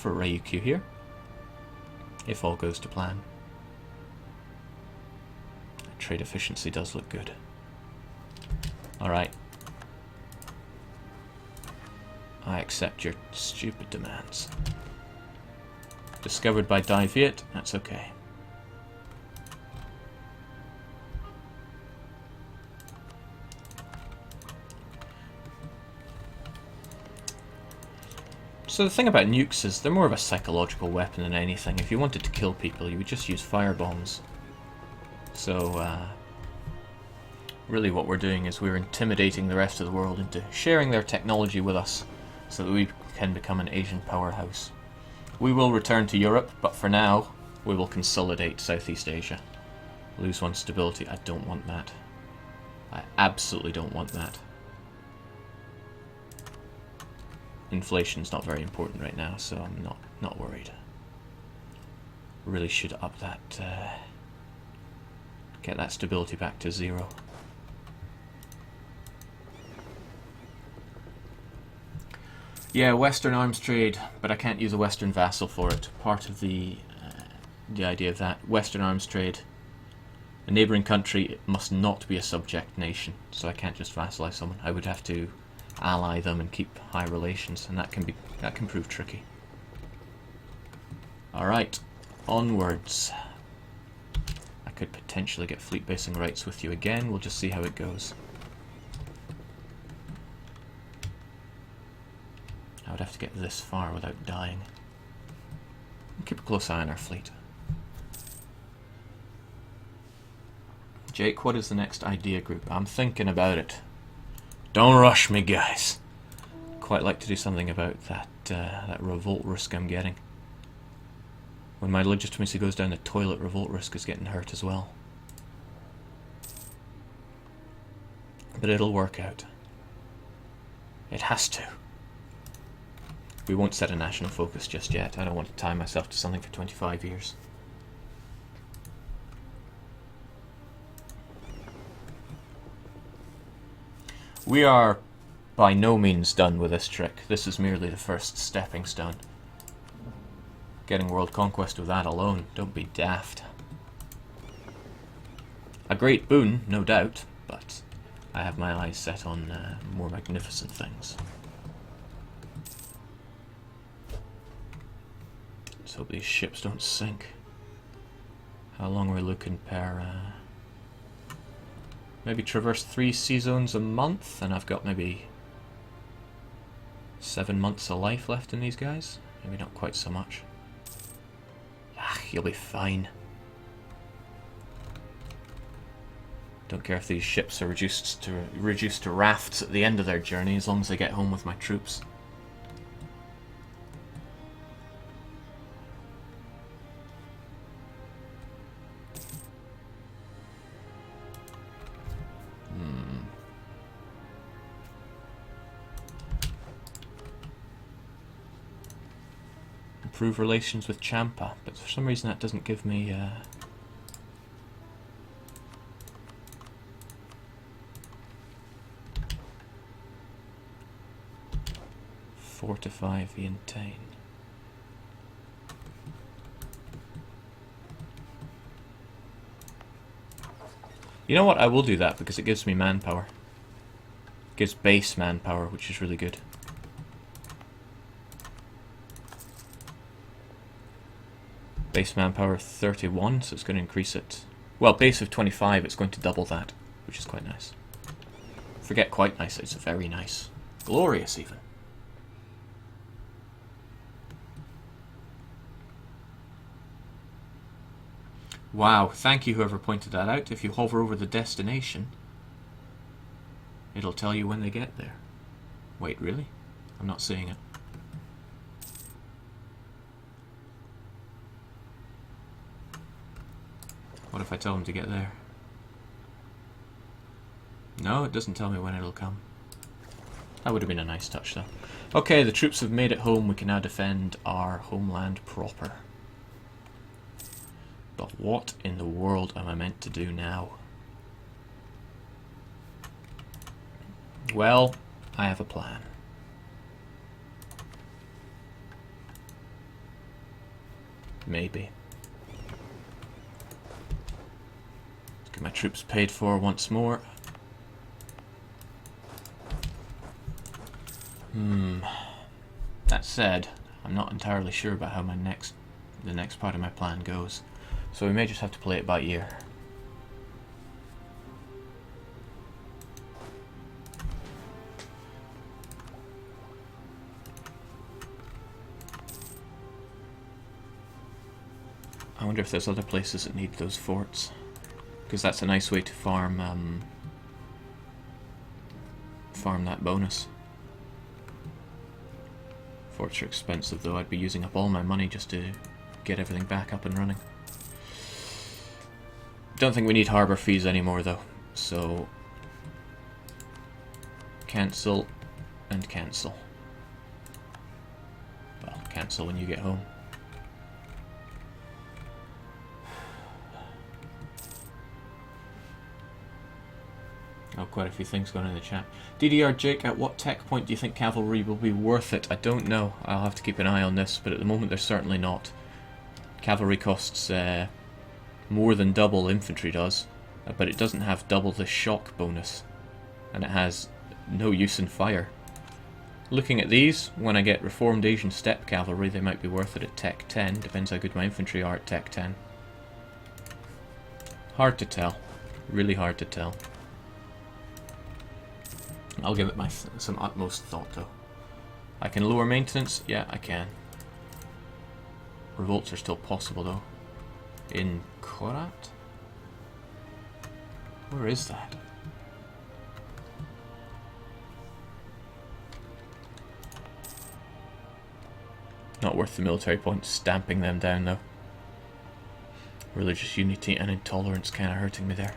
for Ryukyu here, if all goes to plan. Trade efficiency does look good. Alright. I accept your stupid demands. Discovered by Dai Viet, that's okay. So the thing about nukes is they're more of a psychological weapon than anything. If you wanted to kill people, you would just use firebombs. So, really what we're doing is we're intimidating the rest of the world into sharing their technology with us so that we can become an Asian powerhouse. We will return to Europe, but for now, we will consolidate Southeast Asia. Lose one stability, I don't want that. I absolutely don't want that. Inflation's not very important right now, so I'm not worried. Really should up that, get that stability back to 0. Yeah, Western arms trade, but I can't use a Western vassal for it. Part of the idea of that, Western arms trade, a neighbouring country must not be a subject nation, so I can't just vassalize someone. I would have to ally them and keep high relations, and that can prove tricky. Alright, onwards. I could potentially get fleet basing rights with you again, we'll just see how it goes. I would have to get this far without dying. Keep a close eye on our fleet. Jake, what is the next idea group? I'm thinking about it. Don't rush me, guys. Quite like to do something about that revolt risk I'm getting. When my legitimacy goes down, the toilet revolt risk is getting hurt as well. But it'll work out. It has to. We won't set a national focus just yet. I don't want to tie myself to something for 25 years. We are by no means done with this trick. This is merely the first stepping stone. Getting world conquest with that alone, don't be daft. A great boon, no doubt, but I have my eyes set on more magnificent things. Let's hope these ships don't sink. How long are we looking per... maybe traverse 3 sea zones a month, and I've got maybe 7 months of life left in these guys. Maybe not quite so much. Ah, you'll be fine. Don't care if these ships are reduced to rafts at the end of their journey, as long as I get home with my troops. Improve relations with Champa, but for some reason that doesn't give me fortify Vientiane. You know what, I will do that because it gives me manpower. It gives base manpower, which is really good. Base manpower 31, so it's going to increase it. Well, base of 25, it's going to double that, which is quite nice. Forget quite nice, it's very nice. Glorious, even. Wow, thank you whoever pointed that out. If you hover over the destination, it'll tell you when they get there. Wait, really? I'm not seeing it. What if I tell them to get there? No, it doesn't tell me when it'll come. That would have been a nice touch, though. Okay, the troops have made it home. We can now defend our homeland proper. But what in the world am I meant to do now? Well, I have a plan. Maybe. Let's get my troops paid for once more. That said, I'm not entirely sure about how the next part of my plan goes. So we may just have to play it by ear. I wonder if there's other places that need those forts, because that's a nice way to farm that bonus. Forts are expensive though. I'd be using up all my money just to get everything back up and running. Don't think we need harbour fees anymore though, so cancel and cancel. Well, cancel when you get home. Oh, quite a few things going in the chat. DDR Jake, at what tech point do you think cavalry will be worth it? I don't know. I'll have to keep an eye on this, but at the moment they're certainly not. Cavalry costs more than double infantry does, but it doesn't have double the shock bonus, and it has no use in fire. Looking at these, when I get Reformed Asian Steppe Cavalry, they might be worth it at Tech 10. Depends how good my infantry are at Tech 10. Hard to tell. Really hard to tell. I'll give it some utmost thought though. I can lower maintenance? Yeah, I can. Revolts are still possible though. In Korat? Where is that? Not worth the military points stamping them down though. Religious unity and intolerance kind of hurting me there.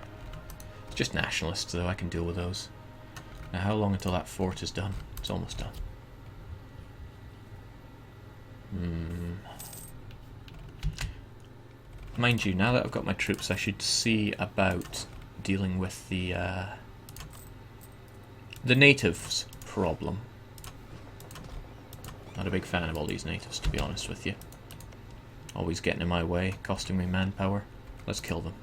It's just nationalists though, I can deal with those. Now how long until that fort is done? It's almost done. Mind you, now that I've got my troops, I should see about dealing with the natives problem. Not a big fan of all these natives, to be honest with you. Always getting in my way, costing me manpower. Let's kill them.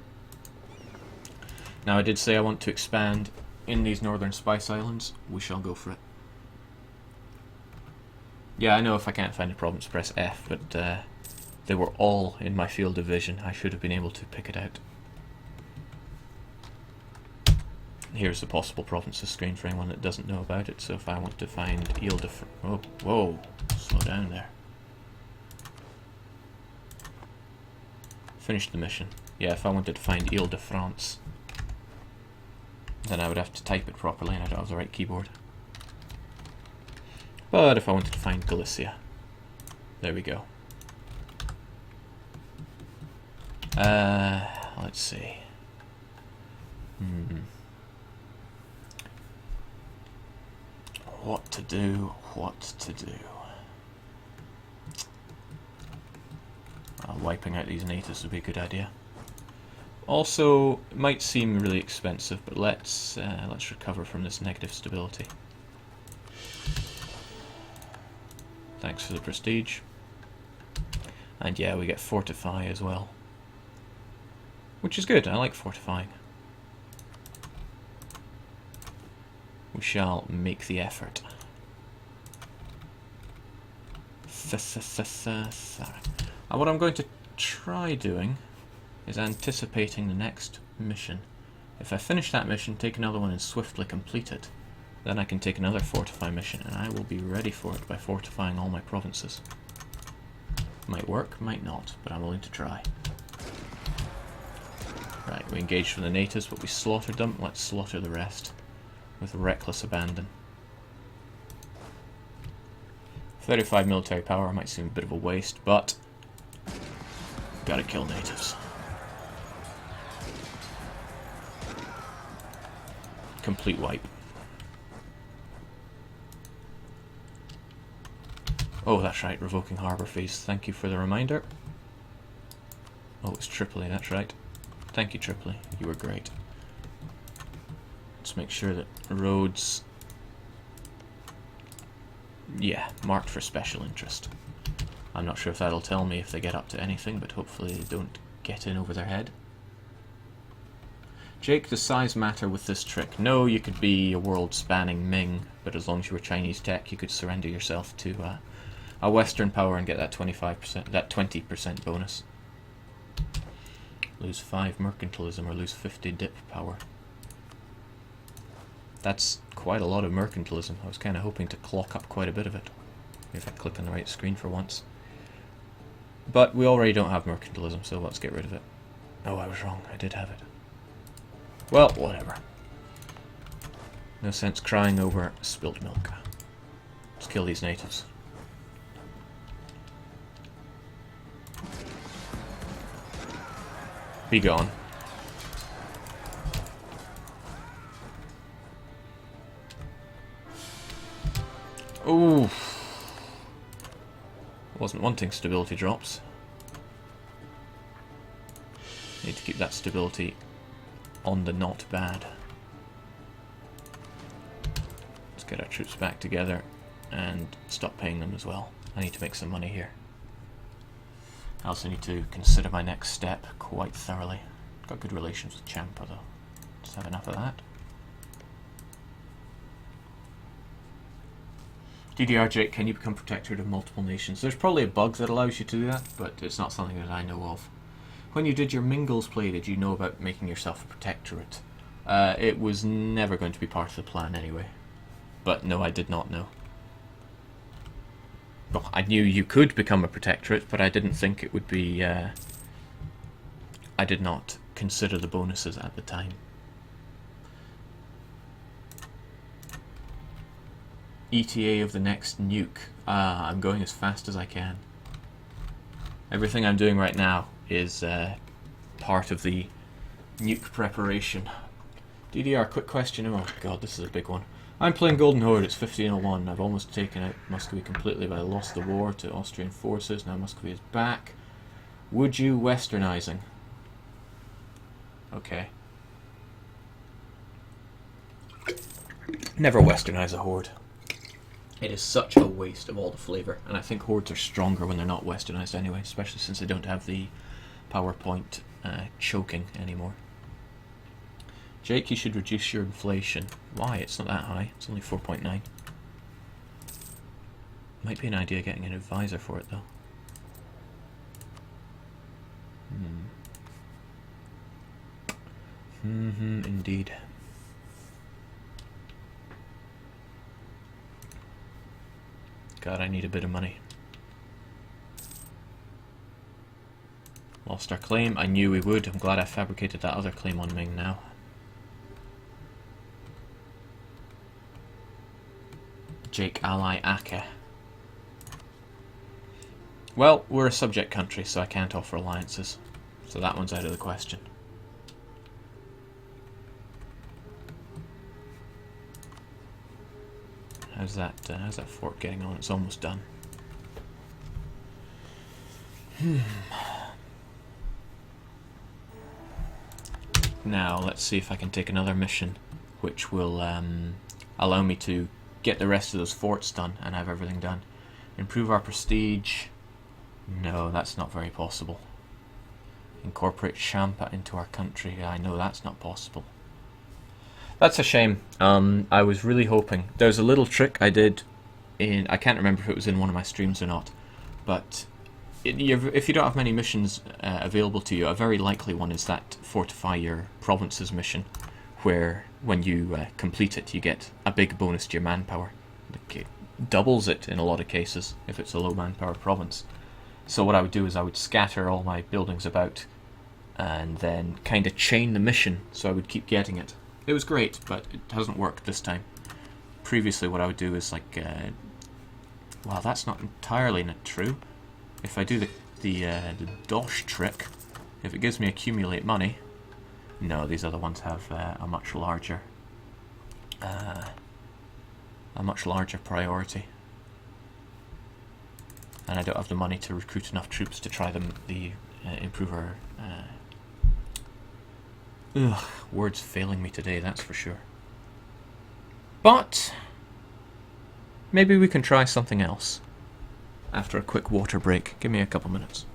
Now I did say I want to expand in these northern Spice Islands. We shall go for it. Yeah, I know if I can't find a province, press F, but they were all in my field of vision. I should have been able to pick it out. Here's the possible provinces screen for anyone that doesn't know about it. So if I want to find Ile de France... Oh, whoa, slow down there. Finish the mission. Yeah, if I wanted to find Ile de France, then I would have to type it properly and I don't have the right keyboard. But if I wanted to find Galicia, there we go. Let's see. What to do, what to do. Wiping out these natives would be a good idea. Also, it might seem really expensive, but let's recover from this negative stability. Thanks for the prestige. And yeah, we get fortify as well, which is good. I like fortifying. We shall make the effort. What I'm going to try doing is anticipating the next mission. If I finish that mission, take another one and swiftly complete it, then I can take another fortify mission, and I will be ready for it by fortifying all my provinces. Might work, might not, but I'm willing to try. Right, we engaged with the natives, but we slaughtered them. Let's slaughter the rest with reckless abandon. 35 military power might seem a bit of a waste, but gotta kill natives. Complete wipe. Oh, that's right, revoking harbour fees. Thank you for the reminder. Oh, it's Tripoli, that's right. Thank you, Tripoli. You were great. Let's make sure that roads... Yeah, marked for special interest. I'm not sure if that'll tell me if they get up to anything, but hopefully they don't get in over their head. Jake, does size matter with this trick? No, you could be a world-spanning Ming, but as long as you were Chinese tech, you could surrender yourself to a Western power and get that 25%, that 20% bonus. Lose 5 mercantilism or lose 50 dip power. That's quite a lot of mercantilism. I was kind of hoping to clock up quite a bit of it. If I click on the right screen for once. But we already don't have mercantilism, so let's get rid of it. Oh, I was wrong. I did have it. Well, whatever. No sense crying over spilled milk. Let's kill these natives. Be gone. Ooh. Wasn't wanting stability drops. Need to keep that stability on the not bad. Let's get our troops back together and stop paying them as well. I need to make some money here. I also need to consider my next step quite thoroughly. Got good relations with Champa though. Just have enough of that. DDR Jake, can you become protectorate of multiple nations? There's probably a bug that allows you to do that, but it's not something that I know of. When you did your Mingles play, did you know about making yourself a protectorate? It was never going to be part of the plan anyway. But no, I did not know. Well, I knew you could become a protectorate, but I didn't think it would be... I did not consider the bonuses at the time. ETA of the next nuke. I'm going as fast as I can. Everything I'm doing right now is part of the nuke preparation. DDR, quick question. Oh god, this is a big one. I'm playing Golden Horde, it's 1501. I've almost taken out Muscovy completely, but I lost the war to Austrian forces. Now Muscovy is back. Would you westernizing? Okay. Never westernize a horde. It is such a waste of all the flavour, and I think hordes are stronger when they're not westernized anyway, especially since they don't have the PowerPoint choking anymore. Jake, you should reduce your inflation. Why? It's not that high. It's only 4.9. Might be an idea getting an advisor for it though. Indeed. God, I need a bit of money. Lost our claim. I knew we would. I'm glad I fabricated that other claim on Ming now. Jake ally Ake. Well, we're a subject country, so I can't offer alliances. So that one's out of the question. How's that fort getting on? It's almost done. Now, let's see if I can take another mission, which will allow me to get the rest of those forts done and have everything done. Improve our prestige. No, that's not very possible. Incorporate Champa into our country. I know that's not possible. That's a shame. I was really hoping. There's a little trick I did in... I can't remember if it was in one of my streams or not, but if you don't have many missions available to you, a very likely one is that Fortify Your Provinces mission, where when you complete it, you get a big bonus to your manpower. It doubles it in a lot of cases if it's a low manpower province. So what I would do is I would scatter all my buildings about and then kind of chain the mission so I would keep getting it. It was great, but it hasn't worked this time. Previously what I would do is like... well, that's not entirely not true. If I do the dosh trick, if it gives me accumulate money... No, these other ones have a much larger priority. And I don't have the money to recruit enough troops to try the improver. Words failing me today, that's for sure. But maybe we can try something else. after a quick water break. Give me a couple minutes.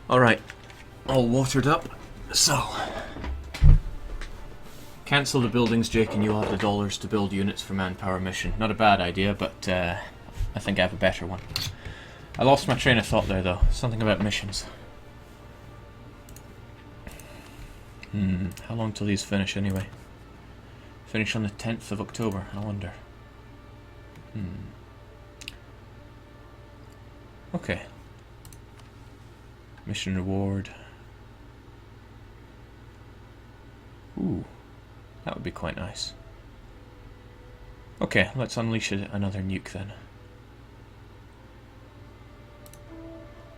Alright, all watered up, so cancel the buildings, Jake, and you'll have the dollars to build units for manpower mission. Not a bad idea, but I think I have a better one. I lost my train of thought there, though. Something about missions. How long till these finish, anyway? Finish on the 10th of October, I wonder. Okay. Mission reward. Ooh, that would be quite nice. Okay, let's unleash another nuke then.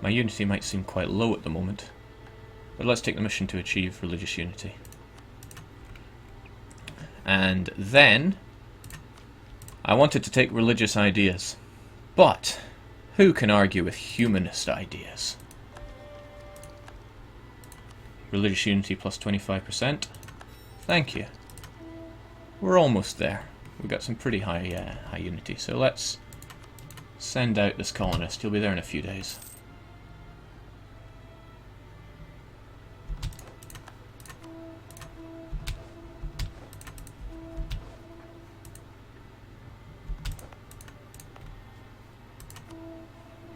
My unity might seem quite low at the moment, but let's take the mission to achieve religious unity. And then, I wanted to take religious ideas, but who can argue with humanist ideas? Religious unity plus 25%. Thank you. We're almost there. We've got some pretty high unity, so let's send out this colonist. He'll be there in a few days.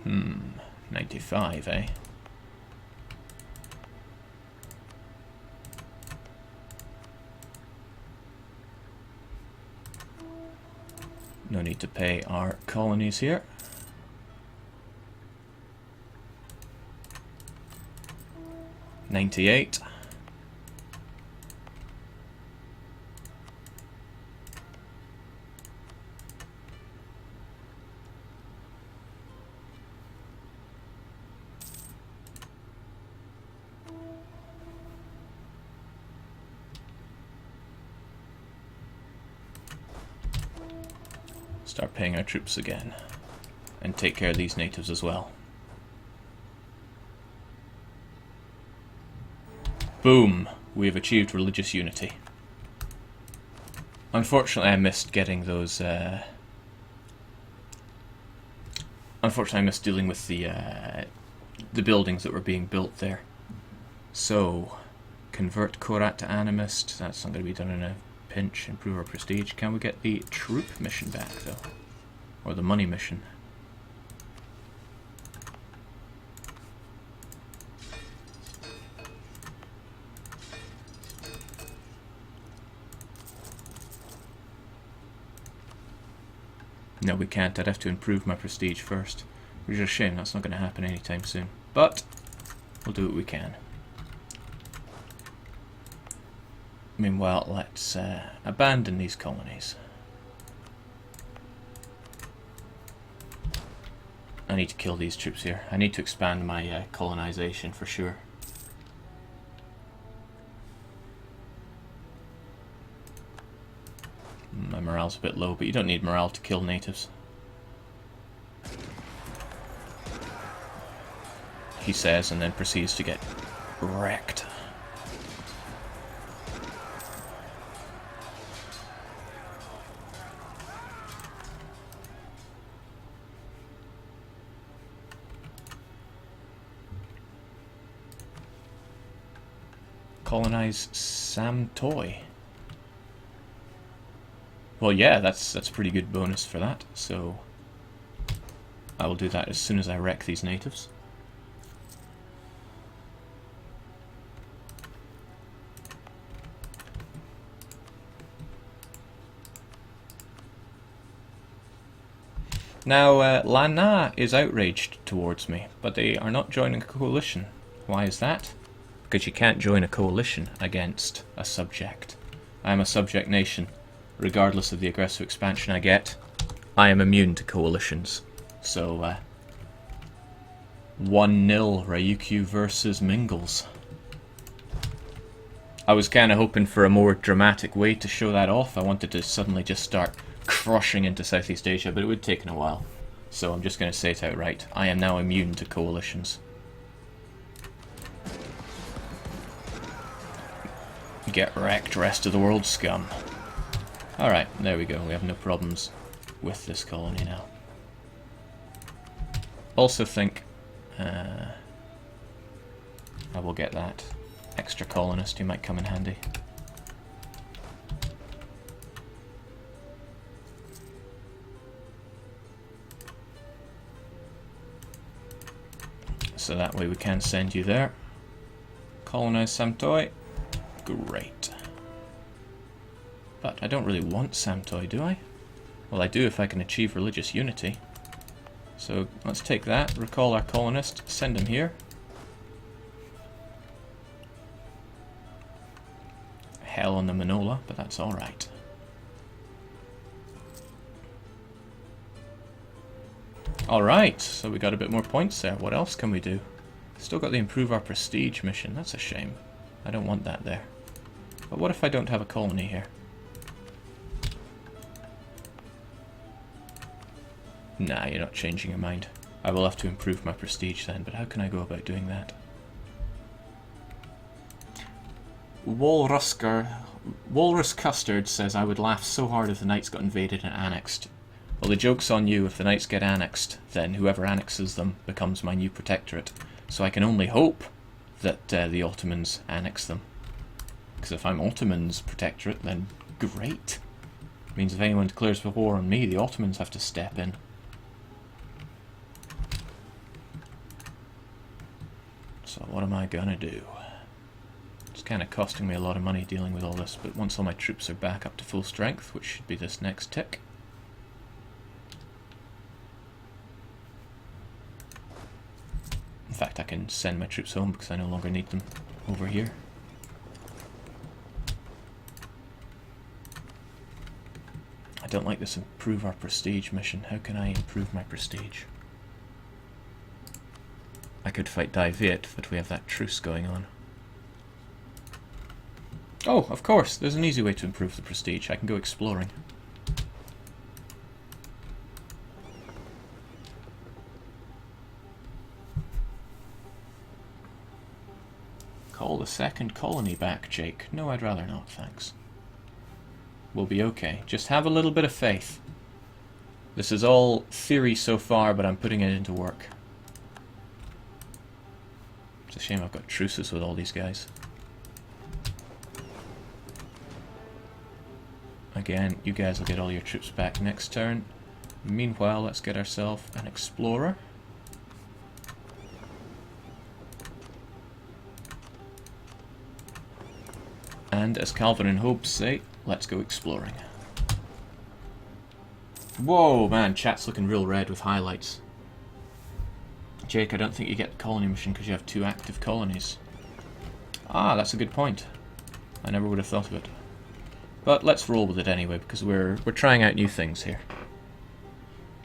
Hmm, 95, eh? No need to pay our colonies here. $98. Start paying our troops again, and take care of these natives as well. Boom! We have achieved religious unity. Unfortunately, I missed getting those. Unfortunately, I missed dealing with the buildings that were being built there. So, convert Korat to animist. That's not going to be done in a pinch. Improve our prestige. Can we get the troop mission back though, or the money mission? No, we can't. I'd have to improve my prestige first, which is a shame. That's not going to happen anytime soon, but we'll do what we can. Meanwhile, let's abandon these colonies. I need to kill these troops here. I need to expand my colonization for sure. My morale's a bit low, but you don't need morale to kill natives. He says, and then proceeds to get wrecked. Colonize Samtoy. Well, yeah, that's a pretty good bonus for that, so I will do that as soon as I wreck these natives. Now, Lana is outraged towards me, but they are not joining a coalition. Why is that? Because you can't join a coalition against a subject. I am a subject nation. Regardless of the aggressive expansion I get, I am immune to coalitions. So, 1-0 Ryukyu versus Mingles. I was kind of hoping for a more dramatic way to show that off. I wanted to suddenly just start crushing into Southeast Asia, but it would have taken a while. So I'm just going to say it outright. I am now immune to coalitions. Get wrecked, rest of the world scum. Alright, there we go. We have no problems with this colony now. Also think I will get that extra colonist who might come in handy. So that way we can send you there. Colonize Samtoy. Great. But I don't really want Samtoy, do I? Well, I do if I can achieve religious unity. So let's take that, recall our colonist, send him here. Hell on the Manola, but that's alright. Alright, so we got a bit more points there. What else can we do? Still got the improve our prestige mission. That's a shame. I don't want that there. But what if I don't have a colony here? Nah, you're not changing your mind. I will have to improve my prestige then, but how can I go about doing that? Walrus Custard says, I would laugh so hard if the Knights got invaded and annexed. Well, the joke's on you. If the Knights get annexed, then whoever annexes them becomes my new protectorate. So I can only hope that the Ottomans annex them. Because if I'm Ottoman's protectorate, then great. It means if anyone declares war on me, the Ottomans have to step in. So what am I gonna do? It's kind of costing me a lot of money dealing with all this, but once all my troops are back up to full strength, which should be this next tick. In fact, I can send my troops home because I no longer need them over here. I don't like this improve our prestige mission. How can I improve my prestige? I could fight Dai Viet, but we have that truce going on. Oh, of course, there's an easy way to improve the prestige. I can go exploring. Call the second colony back, Jake. No, I'd rather not, thanks. We'll be okay. Just have a little bit of faith. This is all theory so far, but I'm putting it into work. It's a shame I've got truces with all these guys. Again, you guys will get all your troops back next turn. Meanwhile, let's get ourselves an explorer. And as Calvin and Hobbes say, let's go exploring. Whoa, man, chat's looking real red with highlights. Jake, I don't think you get the colony mission because you have 2 active colonies. Ah, that's a good point. I never would have thought of it. But let's roll with it anyway, because we're trying out new things here.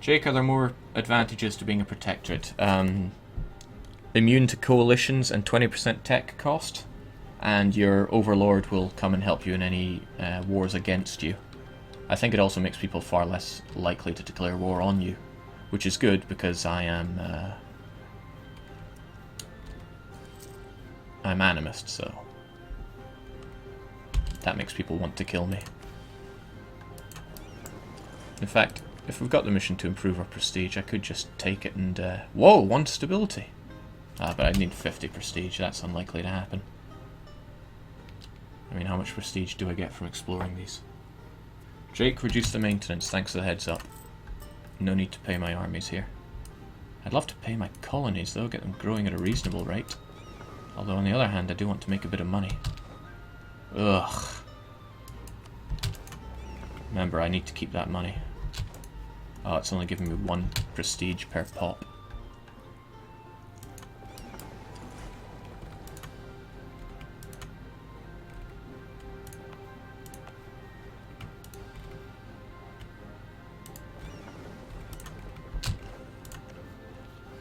Jake, are there more advantages to being a protectorate? Immune to coalitions and 20% tech cost, and your overlord will come and help you in any wars against you. I think it also makes people far less likely to declare war on you, which is good because I'm animist, so that makes people want to kill me. In fact, if we've got the mission to improve our prestige, I could just take it and... whoa, 1 stability! But I need 50 prestige, that's unlikely to happen. I mean, how much prestige do I get from exploring these? Jake, reduce the maintenance, thanks for the heads up. No need to pay my armies here. I'd love to pay my colonies though, get them growing at a reasonable rate. Although on the other hand, I do want to make a bit of money. Ugh. Remember, I need to keep that money. Oh, it's only giving me 1 prestige per pop.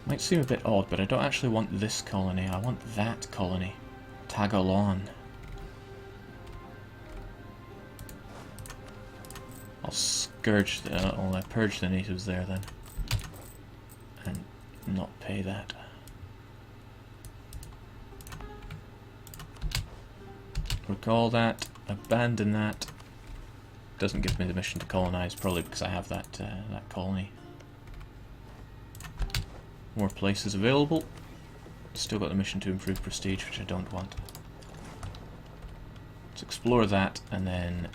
Might seem a bit odd, but I don't actually want this colony, I want that colony. Tagalon. I'll purge the natives there then. And not pay that. Recall that, abandon that. Doesn't give me the mission to colonize, probably because I have that colony. More places available. Still got the mission to improve prestige, which I don't want. Let's explore that and then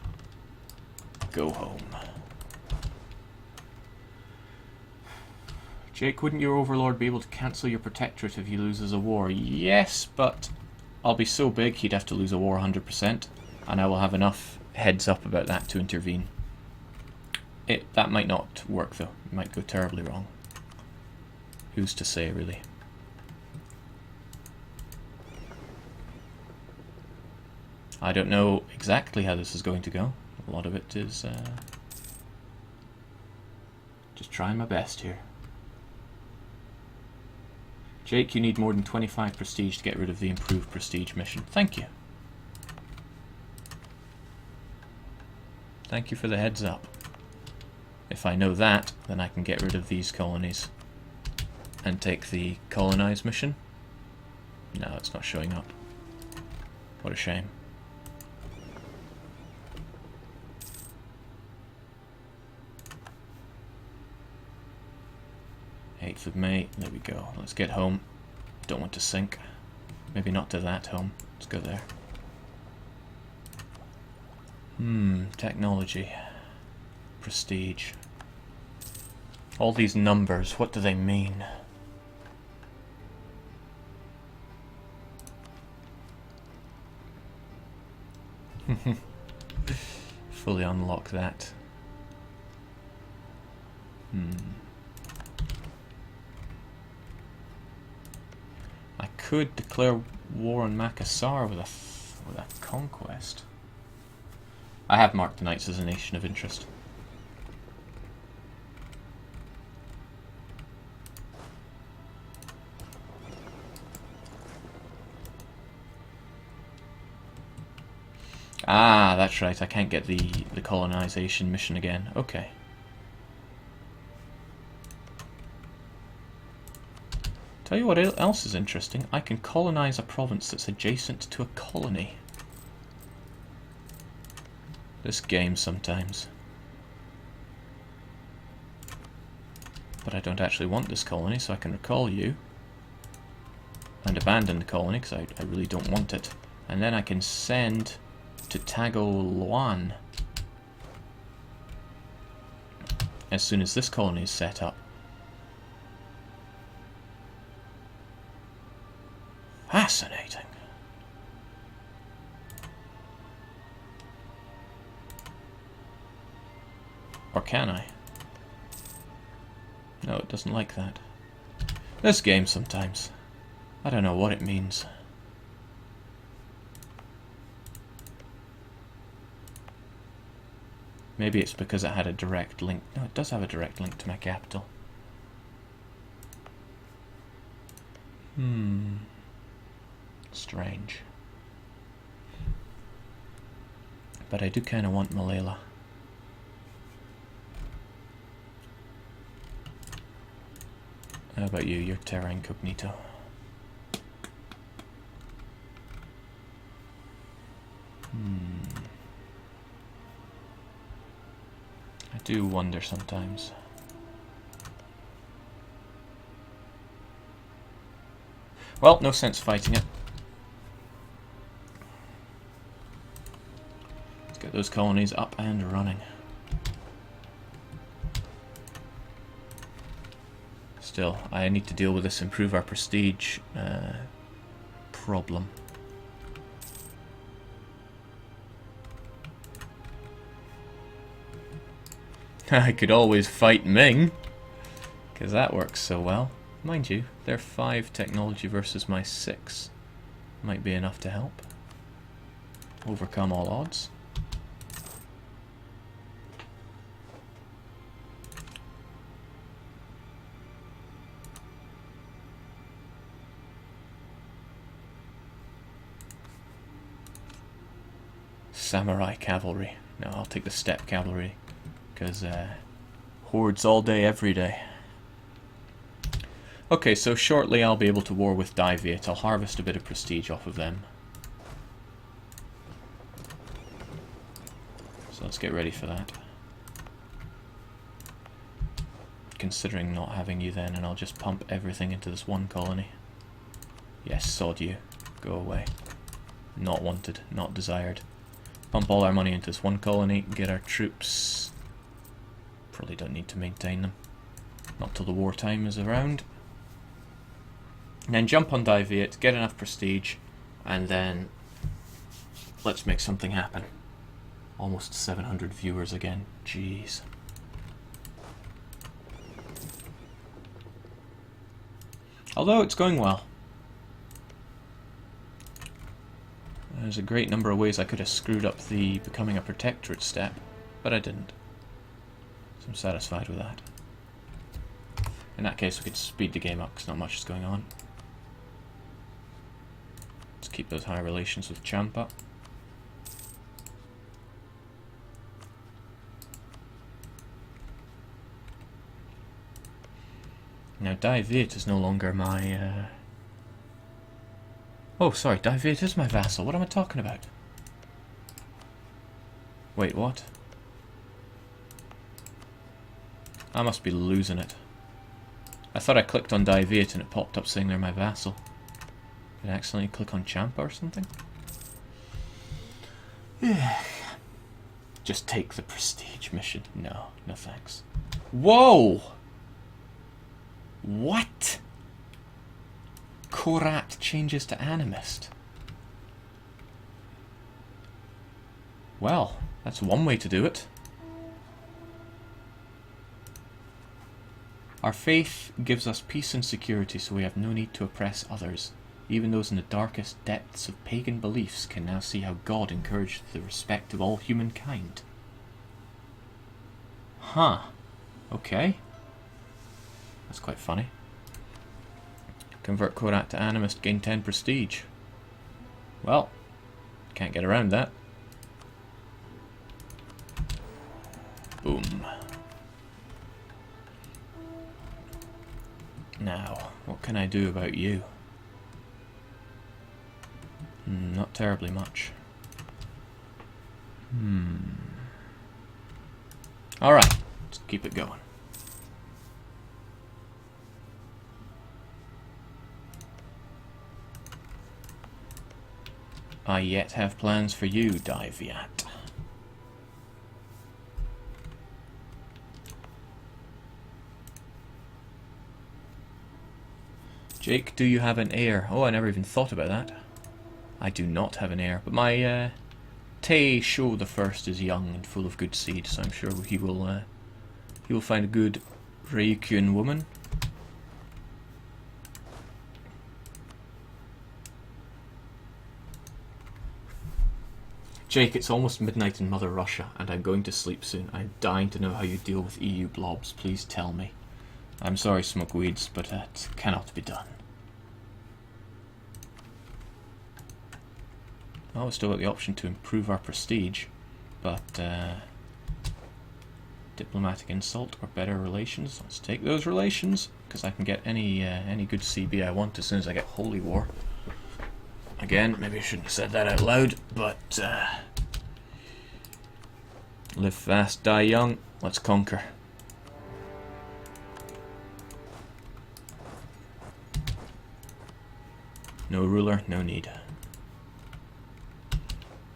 go home. Jake, wouldn't your overlord be able to cancel your protectorate if he loses a war? Yes, but I'll be so big he'd have to lose a war 100%, and I will have enough heads up about that to intervene. That might not work though. It might go terribly wrong. Who's to say, really? I don't know exactly how this is going to go. A lot of it is just trying my best here. Jake, you need more than 25 prestige to get rid of the improved prestige mission. Thank you. Thank you for the heads up. If I know that, then I can get rid of these colonies and take the colonize mission. No, it's not showing up. What a shame. 8th of May, there we go. Let's get home. Don't want to sink. Maybe not to that home. Let's go there. Technology. Prestige. All these numbers, what do they mean? Fully unlock that. I could declare war on Makassar with a conquest. I have marked the Knights as a nation of interest. Ah, that's right, I can't get the colonization mission again. Okay. Tell you what else is interesting. I can colonize a province that's adjacent to a colony. This game sometimes. But I don't actually want this colony, so I can recall you. And abandon the colony, because I really don't want it. And then I can send to Tagalon as soon as this colony is set up. Fascinating. Or can I? No, it doesn't like that. This game sometimes. I don't know what it means. Maybe it's because it had a direct link. No, it does have a direct link to my capital. Strange. But I do kind of want Malala. How about you? You're terra incognito. I do wonder sometimes. Well, no sense fighting it. Let's get those colonies up and running. Still, I need to deal with this improve our prestige problem. I could always fight Ming, because that works so well. Mind you, their 5 technology versus my 6 might be enough to help overcome all odds. Samurai cavalry. No, I'll take the steppe cavalry, because hordes all day, every day. Okay, so shortly I'll be able to war with Diviate. I'll harvest a bit of prestige off of them. So let's get ready for that. Considering not having you then, and I'll just pump everything into this one colony. Yes, sod you. Go away. Not wanted, not desired. Pump all our money into this one colony, get our troops. Probably don't need to maintain them. Not till the wartime is around. And then jump on Diviate, get enough prestige, and then let's make something happen. Almost 700 viewers again. Jeez. Although it's going well. There's a great number of ways I could have screwed up the becoming a protectorate step, but I didn't. So I'm satisfied with that. In that case, we could speed the game up because not much is going on. Let's keep those high relations with Champa. Now, Diviate is no longer my... Oh, sorry, Diviate is my vassal. What am I talking about? Wait, what? I must be losing it. I thought I clicked on Diviate and it popped up saying they're my vassal. Did I accidentally click on Champa or something? Just take the prestige mission. No, no thanks. Whoa! What? Korat changes to animist. Well, that's one way to do it. Our faith gives us peace and security, so we have no need to oppress others. Even those in the darkest depths of pagan beliefs can now see how God encouraged the respect of all humankind. Huh. Okay. That's quite funny. Convert Korat to animist, gain 10 prestige. Well, can't get around that. Boom. Now, what can I do about you? Not terribly much. Alright, let's keep it going. I yet have plans for you, Diviate. Jake, do you have an heir? Oh, I never even thought about that. I do not have an heir, but my Tae Sho the First is young and full of good seed, so I'm sure he will find a good Ryukyun woman. Jake, it's almost midnight in Mother Russia, and I'm going to sleep soon. I'm dying to know how you deal with EU blobs. Please tell me. I'm sorry, Smokeweeds, but that cannot be done. Oh, we've still got the option to improve our prestige, but diplomatic insult or better relations. Let's take those relations, because I can get any good CB I want as soon as I get Holy War. Again, maybe I shouldn't have said that out loud, but live fast, die young. Let's conquer. No ruler, no need.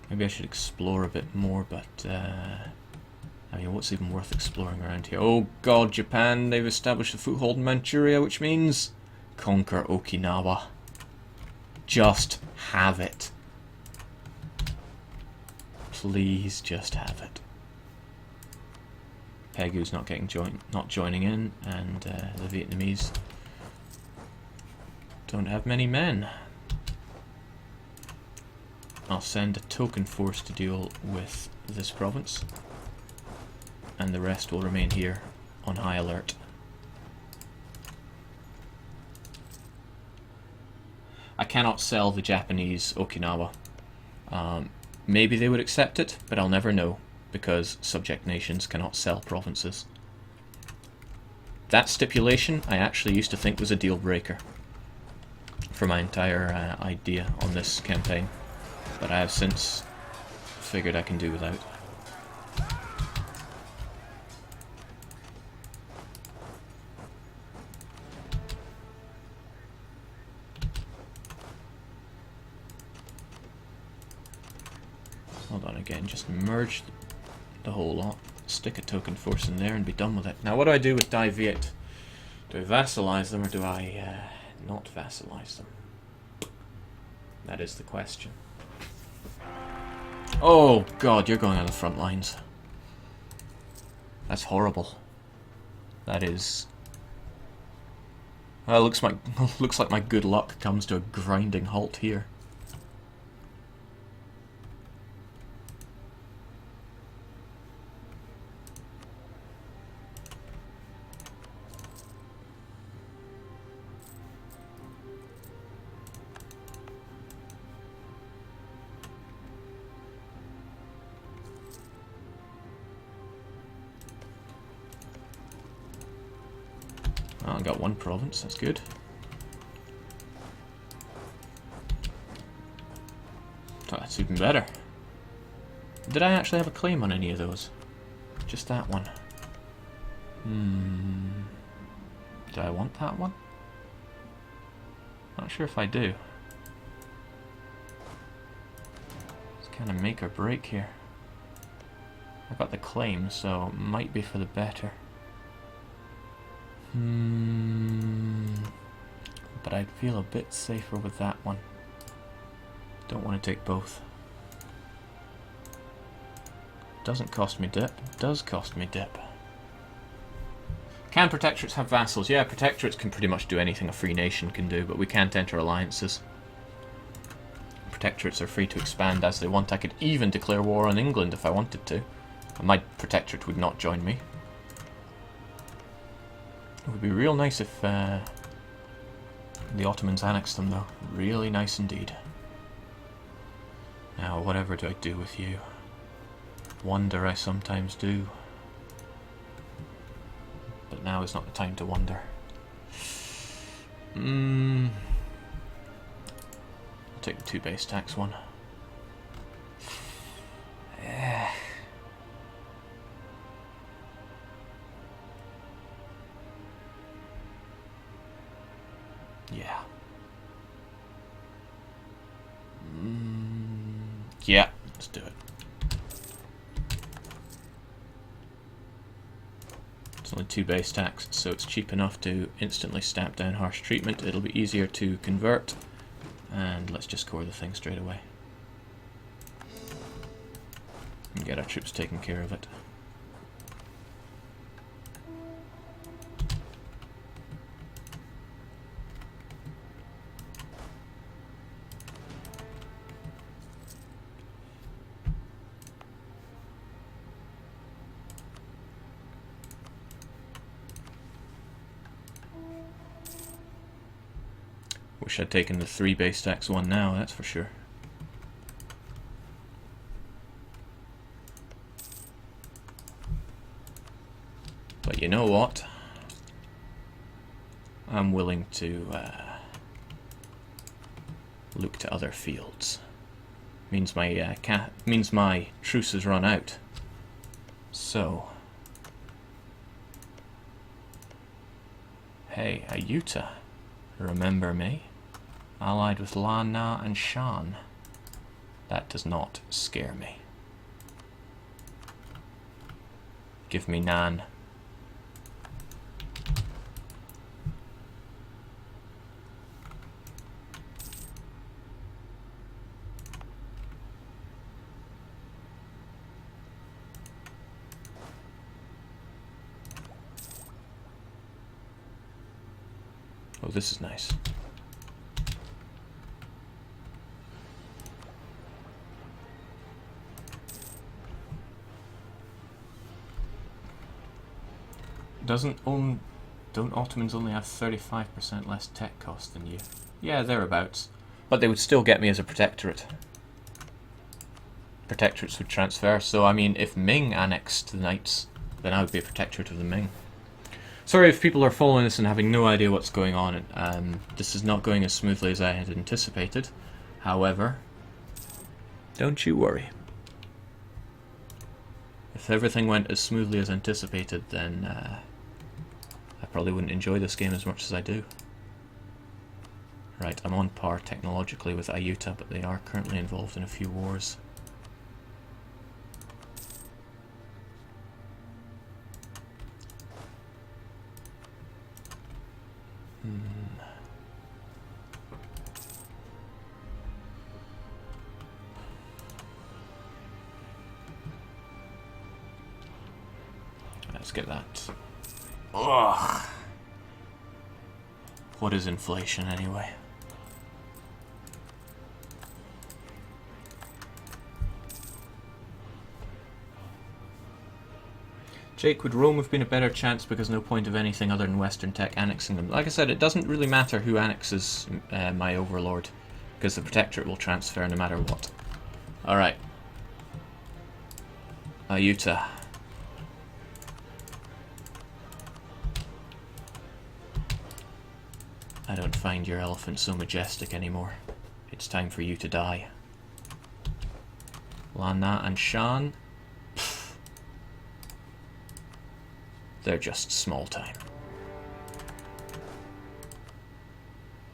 Maybe I should explore a bit more, but I mean, what's even worth exploring around here? Oh god, Japan, they've established a foothold in Manchuria, which means conquer Okinawa. Just have it. Please just have it. Pegu's not joining in, and the Vietnamese don't have many men. I'll send a token force to deal with this province, and the rest will remain here on high alert. I cannot sell the Japanese Okinawa. Maybe they would accept it, but I'll never know, because subject nations cannot sell provinces. That stipulation I actually used to think was a deal breaker for my entire idea on this campaign, but I have since figured I can do without. Hold on again, just merge the whole lot, stick a token force in there and be done with it. Now what do I do with Dai Viet? Do I vassalize them or do I not vassalize them? That is the question. Oh god, you're going on the front lines. That's horrible. That is... Well, looks like my good luck comes to a grinding halt here. Oh, I got one province, that's good. Oh, that's even better. Did I actually have a claim on any of those? Just that one. Do I want that one? Not sure if I do. It's kind of make or break here. I got the claim, so it might be for the better. But I'd feel a bit safer with that one. Don't want to take both. Doesn't cost me dip. Does cost me dip. Can protectorates have vassals? Yeah, protectorates can pretty much do anything a free nation can do, but we can't enter alliances. Protectorates are free to expand as they want. I could even declare war on England if I wanted to. My protectorate would not join me. It would be real nice if the Ottomans annexed them, though. Really nice indeed. Now, whatever do I do with you? Wonder I sometimes do. But now is not the time to wonder. I'll take the 2 base tax one. Yeah. Yeah, let's do it. It's only 2 base tax, so it's cheap enough to instantly stamp down harsh treatment. It'll be easier to convert, and let's just core the thing straight away. And get our troops taking care of it. Wish I'd taken the 3 base stacks one now, that's for sure. But you know what? I'm willing to look to other fields. Means my truce has run out. So, hey, Ayuta, remember me? Allied with Lan Na and Shan. That does not scare me. Give me Nan. Oh, this is nice. Don't Ottomans only have 35% less tech cost than you? Yeah, thereabouts. But they would still get me as a protectorate. Protectorates would transfer, so I mean, if Ming annexed the Knights, then I would be a protectorate of the Ming. Sorry if people are following this and having no idea what's going on. This is not going as smoothly as I had anticipated. However, don't you worry. If everything went as smoothly as anticipated, then I probably wouldn't enjoy this game as much as I do. Right, I'm on par technologically with Ayuta, but they are currently involved in a few wars. Let's get that. Ugh. What is inflation anyway? Jake, would Rome have been a better chance because no point of anything other than Western tech annexing them? Like I said, it doesn't really matter who annexes my overlord, because the protectorate will transfer no matter what. Alright. Ayuta. I don't find your elephant so majestic anymore. It's time for you to die. Lan Na and Shan? Pfft. They're just small time.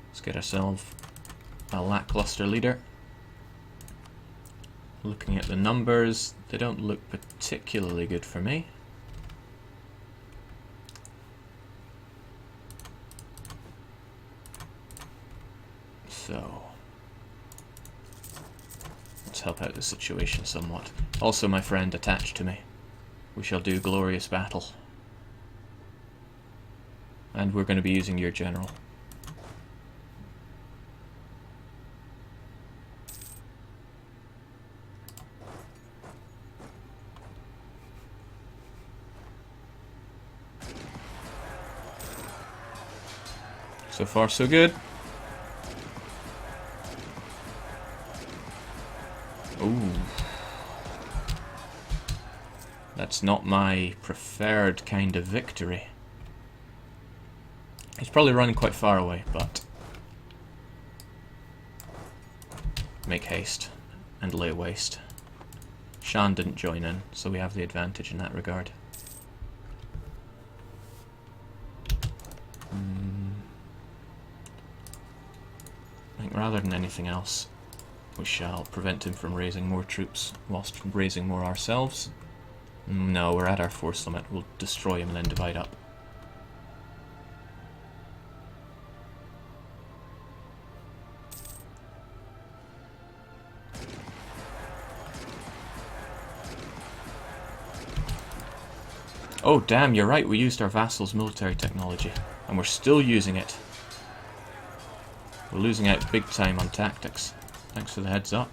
Let's get ourselves a lackluster leader. Looking at the numbers, they don't look particularly good for me. So, let's help out the situation somewhat. Also, my friend attached to me. We shall do glorious battle. And we're going to be using your general. So far, so good. Ooh. That's not my preferred kind of victory. He's probably running quite far away, but make haste and lay waste. Shan didn't join in, so we have the advantage in that regard. I think rather than anything else, we shall prevent him from raising more troops whilst raising more ourselves. No, we're at our force limit. We'll destroy him and then divide up. Oh damn, you're right, we used our vassal's military technology. And we're still using it. We're losing out big time on tactics. Thanks for the heads up.